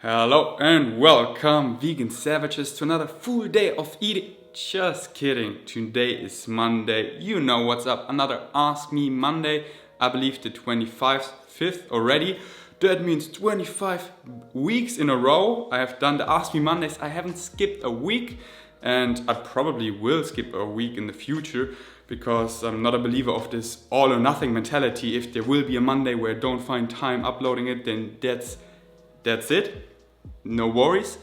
Hello and welcome, vegan savages, to another full day of eating. Just kidding, today is Monday. You know what's up, another Ask Me Monday. I believe the 25th already. That means 25 weeks in a row I have done the Ask Me Mondays. I haven't skipped a week, and I probably will skip a week in the future because I'm not a believer of this all or nothing mentality. If there will be a Monday where I don't find time uploading it, then that's it. No worries.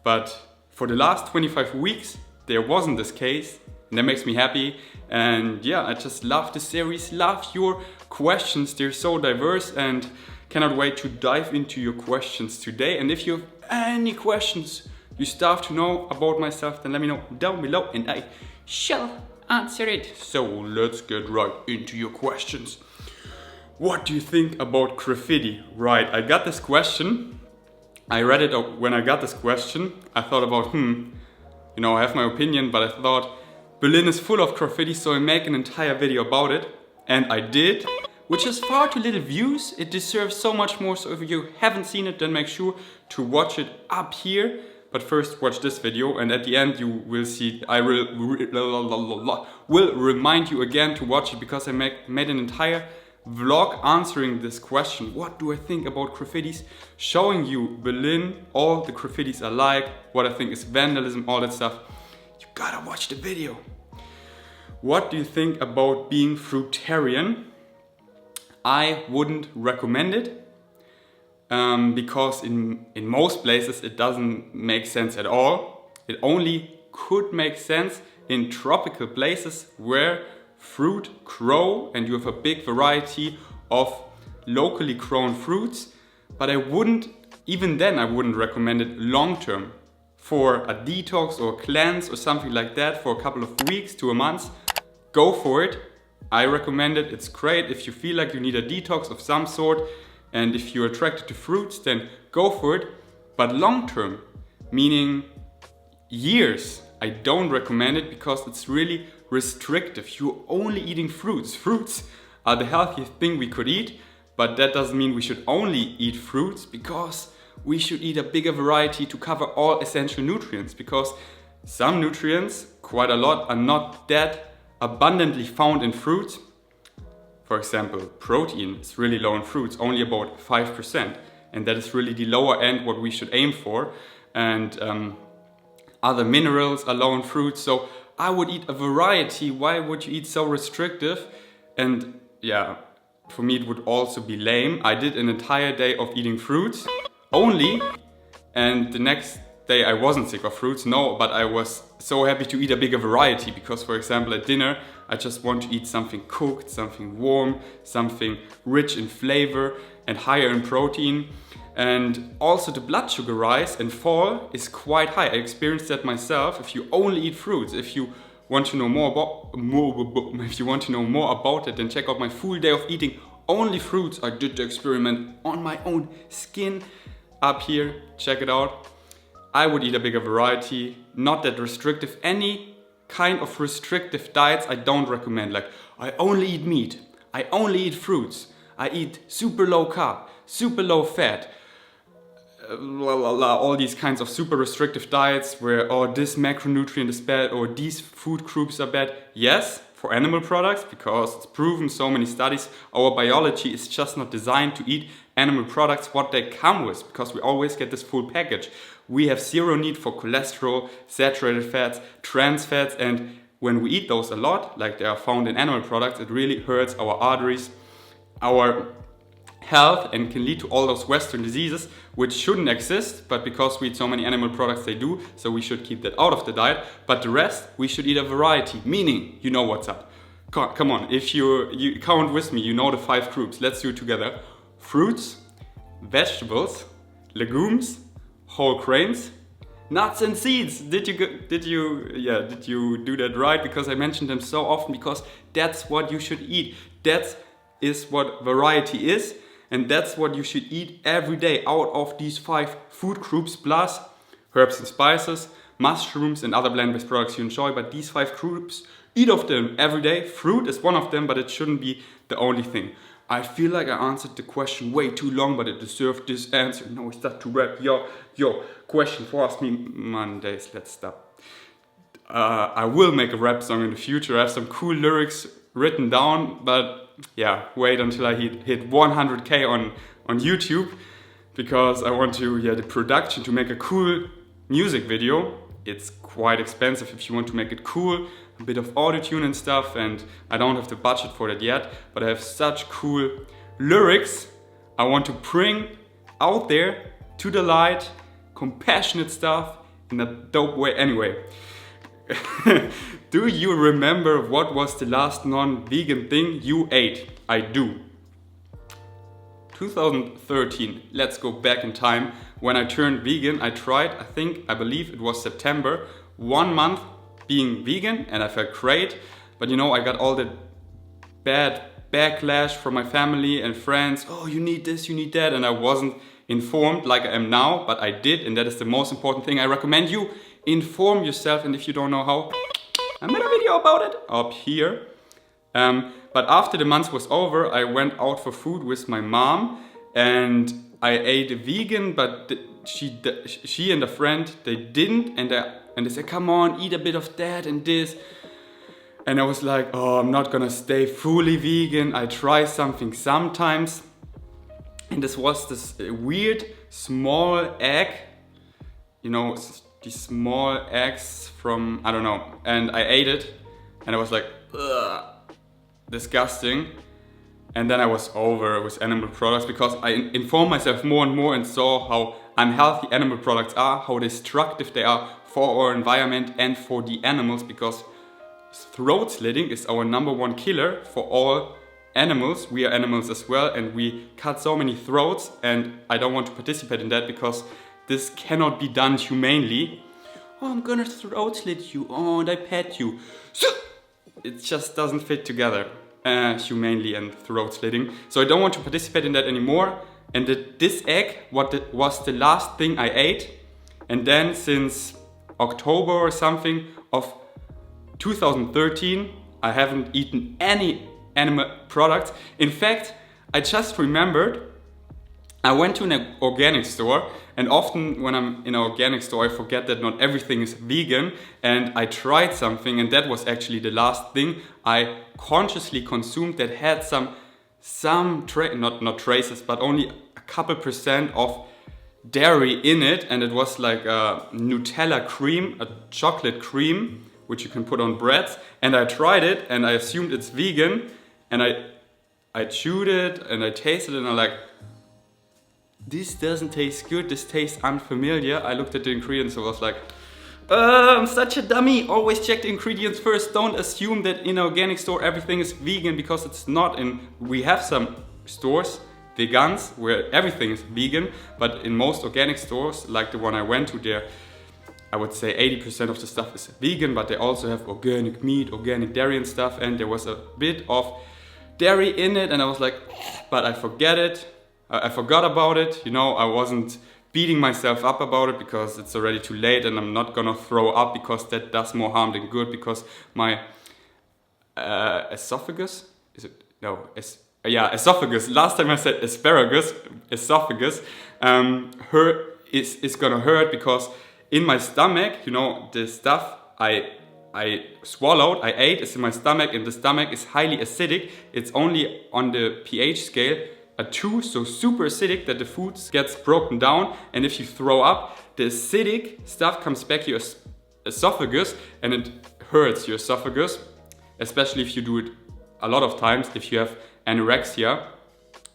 But for the last 25 weeks, there wasn't this case, and that makes me happy. And yeah, I just love this series, love your questions. They're so diverse and cannot wait to dive into your questions today. And if you have any questions you still have to know about myself, then let me know down below and I shall answer it. So let's get right into your questions. What do you think about graffiti? Right, I got this question. I read it when I got this question. I thought about, I have my opinion, but I thought Berlin is full of graffiti, so I make an entire video about it. And I did, which has far too little views. It deserves so much more, so if you haven't seen it, then make sure to watch it up here. But first watch this video, and at the end you will see, I will remind you again to watch it, because I made an entire vlog answering this question. What do I think about graffitis? Showing you Berlin, all the graffitis I like, what I think is vandalism, all that stuff. You gotta watch the video. What do you think about being fruitarian? I wouldn't recommend it because in most places it doesn't make sense at all. It only could make sense in tropical places where fruit grow and you have a big variety of locally grown fruits. But I wouldn't recommend it long term. For a detox or cleanse or something like that for a couple of weeks to a month, go for it. I recommend it, it's great. If you feel like you need a detox of some sort and if you're attracted to fruits, then go for it. But long term, meaning years, I don't recommend it because it's really restrictive. You're only eating fruits. Fruits are the healthiest thing we could eat, but that doesn't mean we should only eat fruits, because we should eat a bigger variety to cover all essential nutrients, because some nutrients, quite a lot, are not that abundantly found in fruits. For example, protein is really low in fruits, only about 5%, and that is really the lower end what we should aim for. And other minerals are low in fruits, so I would eat a variety. Why would you eat so restrictive? And yeah, for me it would also be lame. I did an entire day of eating fruits only, and the next day I wasn't sick of fruits, no, but I was so happy to eat a bigger variety, because for example at dinner I just want to eat something cooked, something warm, something rich in flavor and higher in protein. And also the blood sugar rise and fall is quite high. I experienced that myself. If you only eat fruits, if you want to know more about it, then check out my full day of eating only fruits. I did the experiment on my own skin up here. Check it out. I would eat a bigger variety, not that restrictive. Any kind of restrictive diets I don't recommend. Like, I only eat meat, I only eat fruits, I eat super low carb, super low fat. All these kinds of super restrictive diets where this macronutrient is bad or these food groups are bad. Yes, for animal products, because it's proven, so many studies, our biology is just not designed to eat animal products what they come with, because we always get this full package. We have zero need for cholesterol, saturated fats, trans fats, and when we eat those a lot, like they are found in animal products, it really hurts our arteries, our health, and can lead to all those Western diseases which shouldn't exist, but because we eat so many animal products they do, so we should keep that out of the diet. But the rest we should eat a variety, meaning you know what's up. Come on, if you count with me, you know the 5 groups. Let's do it together. Fruits, vegetables, legumes, whole grains, nuts and seeds. Did you do that right? Because I mentioned them so often, because that's what you should eat. That is what variety is. And that's what you should eat every day out of these 5 food groups, plus herbs and spices, mushrooms and other plant-based products you enjoy. But these 5 groups, eat of them every day. Fruit is one of them, but it shouldn't be the only thing. I feel like I answered the question way too long, but it deserved this answer. No, it's not to rap. Yo, question for Ask Me Mondays. Let's stop. I will make a rap song in the future. I have some cool lyrics written down, but yeah, wait until I hit 100k on YouTube, because I want to, the production to make a cool music video. It's quite expensive if you want to make it cool, a bit of auto-tune and stuff, and I don't have the budget for that yet, but I have such cool lyrics I want to bring out there to the light, compassionate stuff in a dope way. Anyway, do you remember what was the last non-vegan thing you ate? I do. 2013, let's go back in time. When I turned vegan, I tried, I believe it was September, 1 month being vegan, and I felt great. But you know, I got all the bad backlash from my family and friends. Oh, you need this, you need that. And I wasn't informed like I am now, but I did. And that is the most important thing. I recommend you inform yourself. And if you don't know how, I made a video about it up here. But after the month was over, I went out for food with my mom, and I ate a vegan, but she and a friend, they didn't, and they said, come on, eat a bit of that and this. And I was like, oh, I'm not gonna stay fully vegan. I try something sometimes. And this was this weird small egg, you know, these small eggs from, I don't know. And I ate it, and I was like, ugh, disgusting. And then I was over with animal products, because I informed myself more and more and saw how unhealthy animal products are, how destructive they are for our environment and for the animals, because throat slitting is our #1 killer for all animals. We are animals as well, and we cut so many throats, and I don't want to participate in that, because this cannot be done humanely. Oh, I'm gonna throat slit you, oh, and I pet you. It just doesn't fit together. Humanely and throat slitting. So I don't want to participate in that anymore. And this egg was the last thing I ate. And then since October or something of 2013, I haven't eaten any animal products. In fact, I just remembered I went to an organic store, and often when I'm in an organic store I forget that not everything is vegan, and I tried something, and that was actually the last thing I consciously consumed that had not traces, but only a couple percent of dairy in it, and it was like a Nutella cream, a chocolate cream, which you can put on breads, and I tried it and I assumed it's vegan, and I chewed it and I tasted it and I'm like, this doesn't taste good, this tastes unfamiliar. I looked at the ingredients and was like, I'm such a dummy. Always check the ingredients first. Don't assume that in an organic store everything is vegan, because it's not. We have some stores, vegans, where everything is vegan, but in most organic stores, like the one I went to there, I would say 80% of the stuff is vegan, but they also have organic meat, organic dairy and stuff, and there was a bit of dairy in it, and I was like, but I forgot about it, you know. I wasn't beating myself up about it because it's already too late, and I'm not gonna throw up, because that does more harm than good, because my esophagus, esophagus, last time I said esophagus, is gonna hurt, because in my stomach, you know, the stuff I swallowed, I ate, is in my stomach, and the stomach is highly acidic. It's only on the pH scale a 2, so super acidic that the food gets broken down, and if you throw up, the acidic stuff comes back your esophagus, and it hurts your esophagus, especially if you do it a lot of times, if you have anorexia.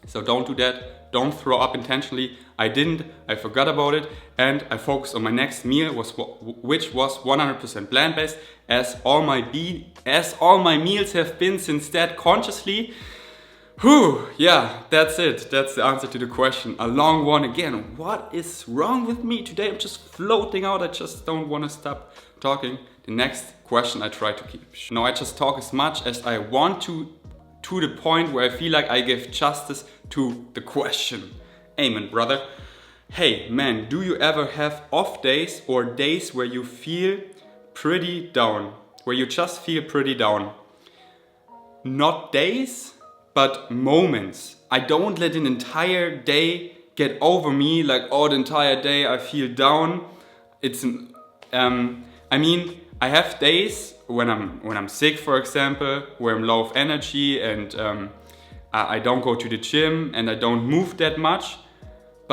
So don't do that, don't throw up intentionally. I didn't, I forgot about it, and I focused on my next meal, which was 100% plant-based, as all my meals have been since that, consciously. Whew, yeah, that's it. That's the answer to the question. A long one again. What is wrong with me today? I'm just floating out. I just don't want to stop talking. The next question I try to keep. No, I just talk as much as I want to the point where I feel like I give justice to the question. Amen, brother. Hey, man, do you ever have off days or days where you feel pretty down? Where you just feel pretty down? Not days, but moments. I don't let an entire day get over me, like, oh, the entire day I feel down. I have days when I'm sick, for example, where I'm low of energy and I don't go to the gym and I don't move that much.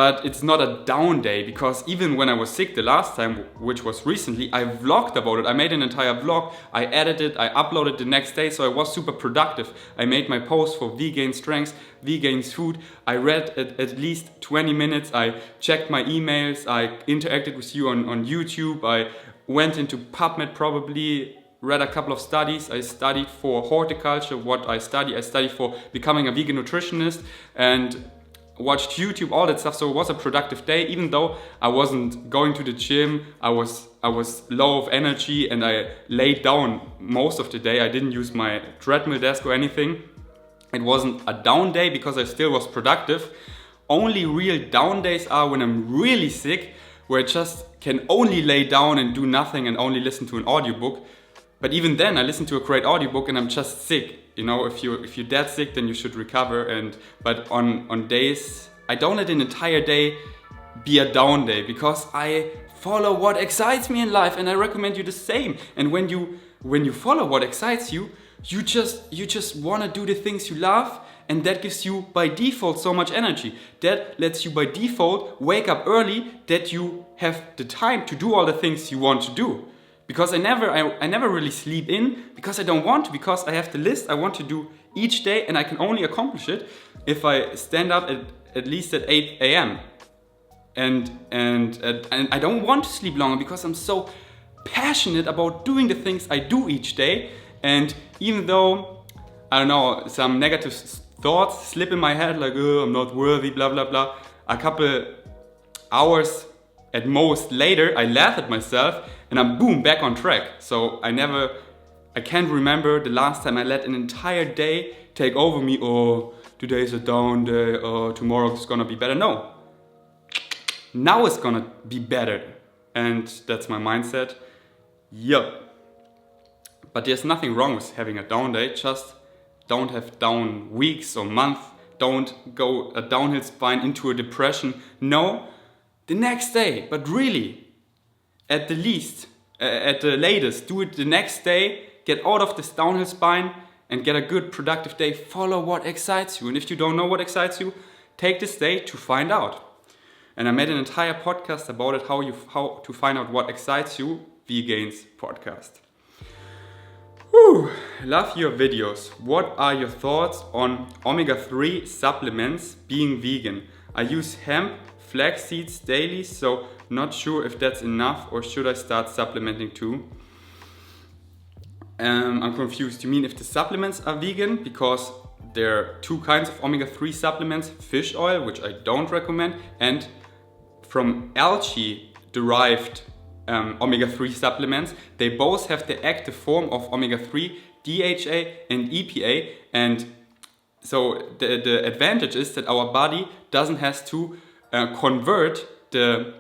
But it's not a down day, because even when I was sick the last time, which was recently, I vlogged about it. I made an entire vlog, I edited, I uploaded the next day, so I was super productive. I made my post for vegan strengths, vegan food. I read at least 20 minutes, I checked my emails, I interacted with you on YouTube, I went into PubMed probably, read a couple of studies. I studied for horticulture. I studied for becoming a vegan nutritionist, and watched YouTube, all that stuff. So it was a productive day, even though I wasn't going to the gym. I was low of energy and I laid down most of the day. I didn't use my treadmill desk or anything. It wasn't a down day because I still was productive. Only real down days are when I'm really sick, where I just can only lay down and do nothing and only listen to an audiobook. But even then I listen to a great audiobook and I'm just sick. You know, if you're that sick, then you should recover. But on days, I don't let an entire day be a down day, because I follow what excites me in life, and I recommend you the same. And when you follow what excites you, you just want to do the things you love, and that gives you by default so much energy. That lets you by default wake up early, that you have the time to do all the things you want to do. Because I never really sleep in, because I don't want to, because I have the list I want to do each day, and I can only accomplish it if I stand up at least at 8 a.m. And I don't want to sleep longer, because I'm so passionate about doing the things I do each day. And even though, I don't know, some negative thoughts slip in my head, like, oh, I'm not worthy, blah, blah, blah, a couple hours at most later, I laugh at myself and I'm boom, back on track. So I can't remember the last time I let an entire day take over me. Oh, today's a down day. Oh, tomorrow's gonna be better. No. Now it's gonna be better. And that's my mindset. Yup. But there's nothing wrong with having a down day. Just don't have down weeks or months. Don't go a downhill spine into a depression. No. The next day, but really, at the latest, do it the next day, get out of this downhill spine and get a good productive day. Follow what excites you. And if you don't know what excites you, take this day to find out. And I made an entire podcast about it, how to find out what excites you, Vegans podcast. Whew, love your videos. What are your thoughts on omega-3 supplements being vegan? I use hemp, flax seeds daily, so not sure if that's enough, or should I start supplementing too? I'm confused. You mean if the supplements are vegan? Because there are two kinds of omega-3 supplements: fish oil, which I don't recommend, and from algae derived omega-3 supplements. They both have the active form of omega-3, DHA and EPA, and so the advantage is that our body doesn't have to convert the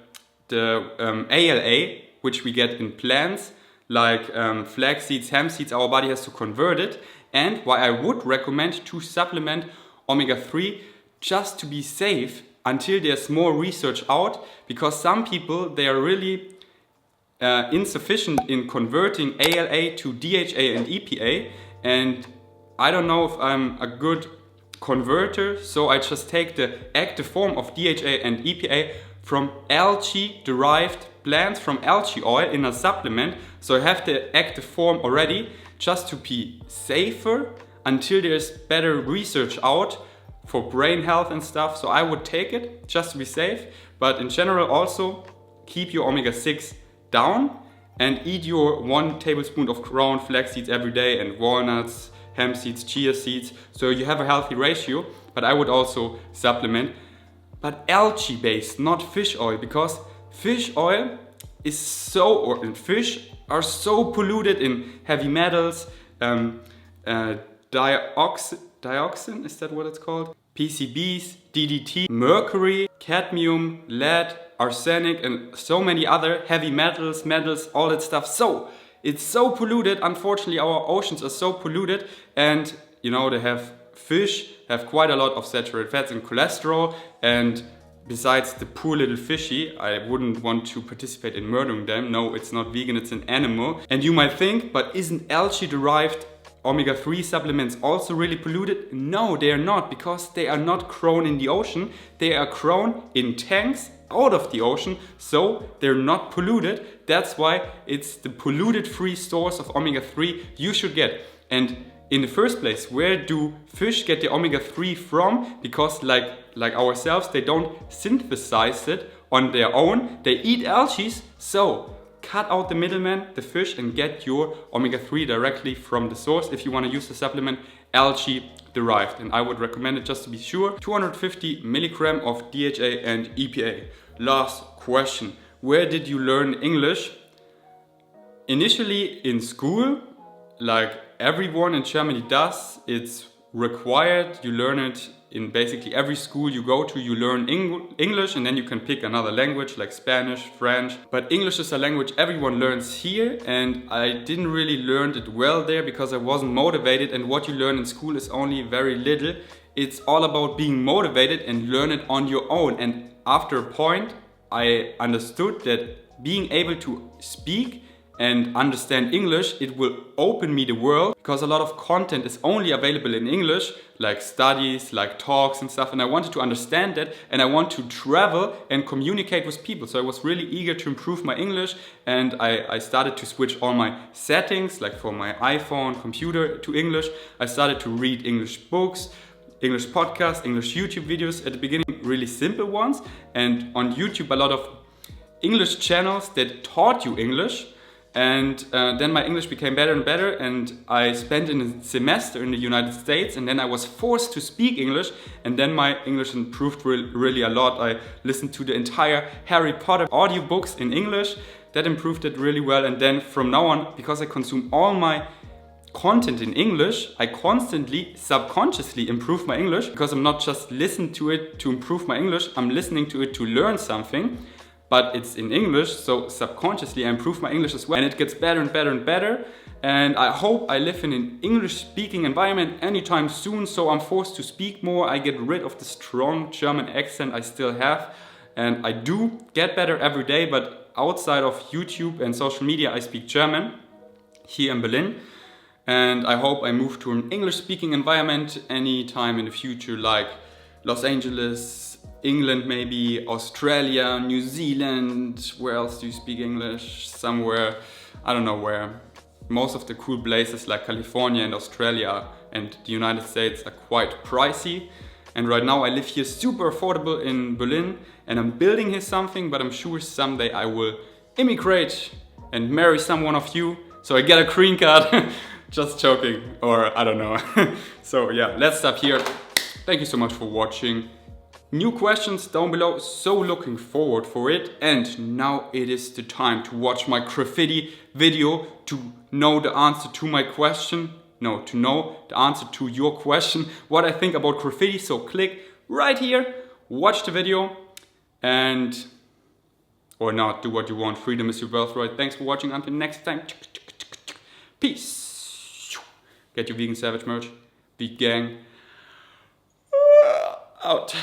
ALA, which we get in plants like flax seeds, hemp seeds. Our body has to convert it. And why I would recommend to supplement omega-3 just to be safe until there's more research out, because some people, they are really insufficient in converting ALA to DHA and EPA, and I don't know if I'm a good converter, so I just take the active form of DHA and EPA from algae derived plants, from algae oil in a supplement. So I have the active form already, just to be safer until there's better research out for brain health and stuff. So I would take it just to be safe, but in general also keep your omega-6 down and eat your 1 tablespoon of ground flax seeds every day, and walnuts, hemp seeds, chia seeds, so you have a healthy ratio. But I would also supplement, but algae based, not fish oil, because fish oil is fish are so polluted in heavy metals, dioxin, is that what it's called? PCBs, DDT, mercury, cadmium, lead, arsenic, and so many other heavy metals, all that stuff. So it's so polluted. Unfortunately, our oceans are so polluted, and you know, they have fish have quite a lot of saturated fats and cholesterol, and besides the poor little fishy, I wouldn't want to participate in murdering them. No, it's not vegan, it's an animal. And you might think, but isn't algae derived omega-3 supplements also really polluted? No, they are not, because they are not grown in the ocean. They are grown in tanks out of the ocean, so they're not polluted. That's why it's the polluted-free source of omega-3 you should get. And in the first place, where do fish get the omega-3 from? Because like ourselves, they don't synthesize it on their own. They eat algae, so cut out the middleman, the fish, and get your omega-3 directly from the source if you want to use the supplement algae derived. And I would recommend it just to be sure. 250 milligram of DHA and EPA. Last question. Where did you learn English? Initially in school, like everyone in Germany does. It's required. You learn it in basically every school you go to. You learn English, and then you can pick another language like Spanish, French. But English is a language everyone learns here, and I didn't really learn it well there because I wasn't motivated, and what you learn in school is only very little. It's all about being motivated and learn it on your own. And after a point, I understood that being able to speak and understand English, it will open me the world, because a lot of content is only available in English, like studies, like talks and stuff, and I wanted to understand that, and I want to travel and communicate with people. So I was really eager to improve my English, and I started to switch all my settings, like for my iPhone, computer, to English. I started to read English books, English podcasts, English YouTube videos. At the beginning, really simple ones, and on YouTube a lot of English channels that taught you English. And then my English became better and better, and I spent a semester in the United States, and then I was forced to speak English, and then my English improved really a lot. I listened to the entire Harry Potter audiobooks in English. That improved it really well, and then from now on, because I consume all my content in English, I constantly, subconsciously improve my English, because I'm not just listening to it to improve my English, I'm listening to it to learn something. But it's in English, so subconsciously I improve my English as well, and it gets better and better and better. And I hope I live in an English-speaking environment anytime soon, so I'm forced to speak more. I get rid of the strong German accent I still have, and I do get better every day. But outside of YouTube and social media, I speak German here in Berlin, and I hope I move to an English-speaking environment anytime in the future, like Los Angeles, England maybe, Australia, New Zealand. Where else do you speak English? Somewhere, I don't know where. Most of the cool places like California and Australia and the United States are quite pricey. And right now I live here super affordable in Berlin, and I'm building here something, but I'm sure someday I will immigrate and marry someone of you, so I get a green card. Just joking, or I don't know. So yeah, let's stop here. Thank you so much for watching. New questions down below, so looking forward for it. And now it is the time to watch my graffiti video to know the answer to my question. No, to know the answer to your question, what I think about graffiti. So click right here, watch the video, and or not, do what you want. Freedom is your birthright. Thanks for watching. Until next time. Peace. Get your vegan savage merch. Vegan gang. Out.